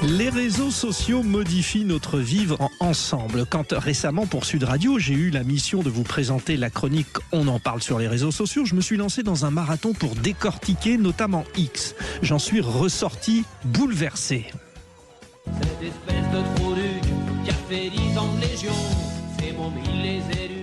Les réseaux sociaux modifient notre vivre ensemble. Quand récemment pour Sud Radio, j'ai eu la mission de vous présenter la chronique On en parle sur les réseaux sociaux, je me suis lancé dans un marathon pour décortiquer notamment X. J'en suis ressorti bouleversé. Cette espèce de trou-duc qui a fait 10 ans de légion, c'est mon mille les élus.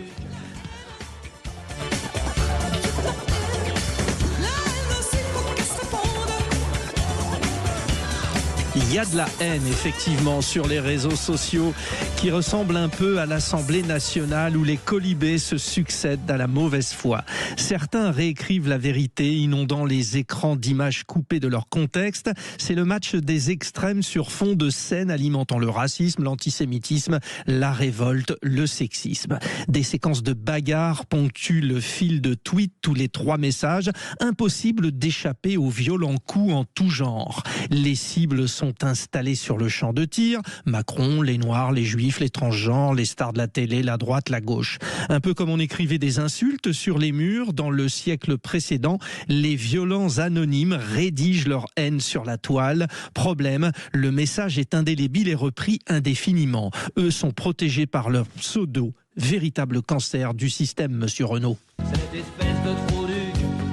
Il y a de la haine, effectivement, sur les réseaux sociaux qui ressemble un peu à l'Assemblée nationale où les colibés se succèdent à la mauvaise foi. Certains réécrivent la vérité, inondant les écrans d'images coupées de leur contexte. C'est le match des extrêmes sur fond de scènes alimentant le racisme, l'antisémitisme, la révolte, le sexisme. Des séquences de bagarres ponctuent le fil de tweets tous les 3 messages. Impossible d'échapper aux violents coups en tout genre. Les cibles sont installés sur le champ de tir, Macron, les Noirs, les Juifs, les transgenres, les stars de la télé, la droite, la gauche. Un peu comme on écrivait des insultes sur les murs dans le siècle précédent, les violents anonymes rédigent leur haine sur la toile. Problème, le message est indélébile et repris indéfiniment. Eux sont protégés par leur pseudo, véritable cancer du système, monsieur Renaud. Cette espèce de trou-duc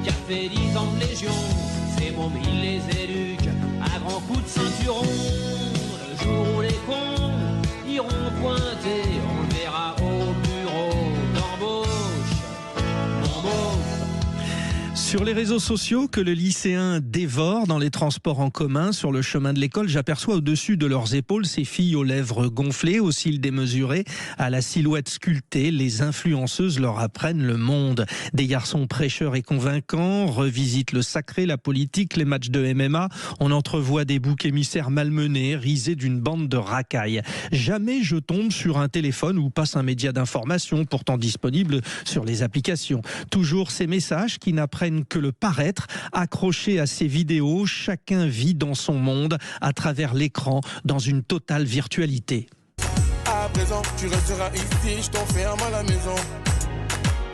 qui a fait 10 ans de légion, c'est mon mille les élus. À grands coups de ceinturon, le jour où les cons iront pointer, on le verra au bureau d'embauche. Sur les réseaux sociaux que le lycéen dévore dans les transports en commun, sur le chemin de l'école, j'aperçois au-dessus de leurs épaules ces filles aux lèvres gonflées, aux cils démesurés, à la silhouette sculptée. Les influenceuses leur apprennent le monde. Des garçons prêcheurs et convaincants revisitent le sacré, la politique, les matchs de MMA. On entrevoit des boucs émissaires malmenés, risés d'une bande de racailles. Jamais je tombe sur un téléphone où passe un média d'information, pourtant disponible sur les applications. Toujours ces messages qui n'apprennent que le paraître, accroché à ces vidéos, chacun vit dans son monde, à travers l'écran, dans une totale virtualité. À présent, tu resteras ici, je t'enferme à la maison.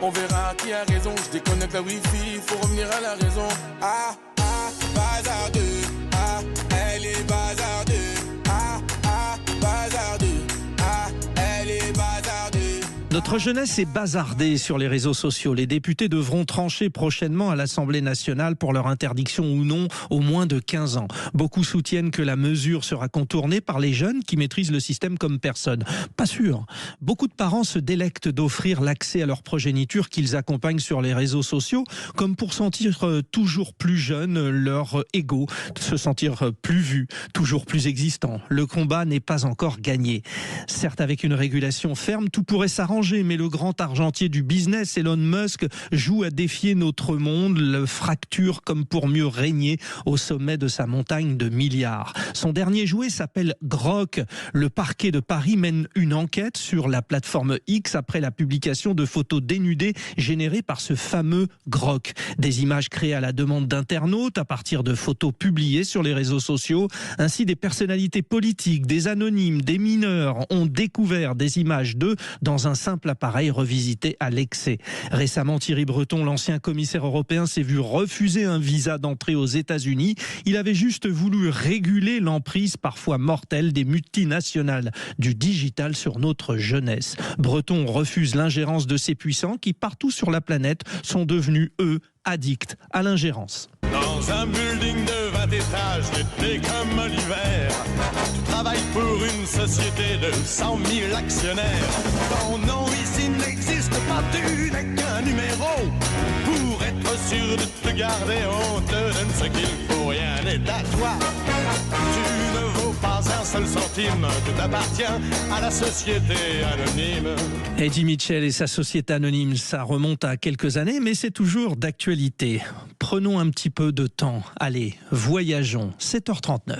On verra qui a raison, je déconnecte la wifi, faut revenir à la raison. Bazardeux, elle est bazardeux. Bazardeux, elle est bazardeux. Notre jeunesse est bazardée sur les réseaux sociaux. Les députés devront trancher prochainement à l'Assemblée nationale pour leur interdiction ou non aux moins de 15 ans. Beaucoup soutiennent que la mesure sera contournée par les jeunes qui maîtrisent le système comme personne. Pas sûr. Beaucoup de parents se délectent d'offrir l'accès à leur progéniture qu'ils accompagnent sur les réseaux sociaux, comme pour sentir toujours plus jeune leur ego, se sentir plus vu, toujours plus existant. Le combat n'est pas encore gagné. Certes, avec une régulation ferme, tout pourrait s'arranger. Mais le grand argentier du business, Elon Musk, joue à défier notre monde, le fracture comme pour mieux régner au sommet de sa montagne de milliards. Son dernier jouet s'appelle Grok. Le parquet de Paris mène une enquête sur la plateforme X après la publication de photos dénudées générées par ce fameux Grok. Des images créées à la demande d'internautes à partir de photos publiées sur les réseaux sociaux. Ainsi, des personnalités politiques, des anonymes, des mineurs ont découvert des images d'eux dans un simple appareil revisité à l'excès. Récemment, Thierry Breton, l'ancien commissaire européen, s'est vu refuser un visa d'entrée aux États-Unis. Il avait juste voulu réguler l'emprise parfois mortelle des multinationales du digital sur notre jeunesse. Breton refuse l'ingérence de ces puissants qui, partout sur la planète, sont devenus, eux, addicts à l'ingérence. Dans un building de 20 étages, l'été comme l'hiver, tu travailles pour une société de 100 000 actionnaires. Ton nom ici n'existe pas, tu n'es qu'un numéro. Pour être sûr de te garder, on te donne ce qu'il faut, rien n'est à toi. Tu ne vaux pas un seul centime, tout appartient à la société anonyme. Eddie Mitchell et sa société anonyme, ça remonte à quelques années, mais c'est toujours d'actualité. Prenons un petit peu de temps. Allez, voyageons. 7h39.